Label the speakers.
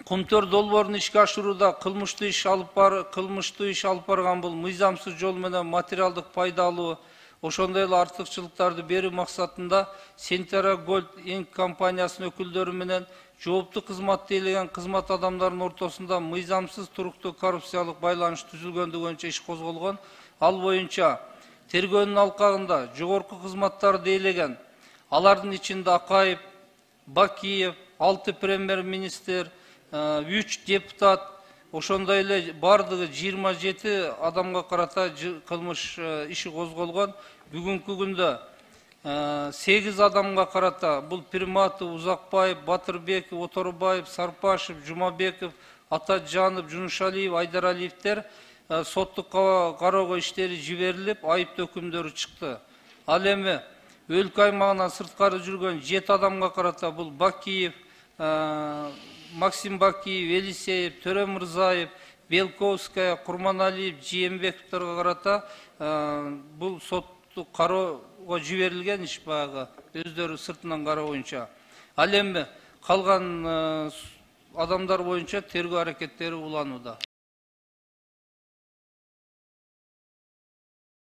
Speaker 1: Kumtөр долбоорун ишке ашырууда кылмыштуу иш алып барган бул мыйзамсыз жол менен материалдык пайда алуу, ошондой эле артыкчылыктарды берүү максатында Сентера Gold Inc. компаниясынын өкүлдөрү менен жооптуу кызмат тейлеген кызмат адамдарынын ортосунда мыйзамсыз туруктуу коррупциялык байланыш түзүлгөндүгү боюнча иш козголгон. Ал боюнча тергөөнүн алкагында жогорку кызматтар дейлеген, алардын ичинде Акаев, Бакиев, 6 премьер-министр, 3 депутат, ошондой эле бардыгы 27 адамга карата кылмыш иши козголгон. Бүгүнкү күндө 8 адамга карата бул Пирматов, Узакбаев, Батырбеков, Оторбаев, Сарпашев, Жумабеков, Атаджанов, Жунушалиев, Айдаралиевдер соттук кароого иштери жиберилип, айыптуу өкүмдөрү чыкты. Ал эми өлкө аймагынан сырткары жүргөн 7 адамга карата бул Бакиев, Максим Бакиев, Елисеев, Төрө Мырзаев, Белковская, Курманалиев, Жиембековторго карата бул соттук кароого жиберилген иш баягы өздөрү сыртынан кароо боюнча. Ал эми калган адамдар боюнча тергөө аракеттери уланууда.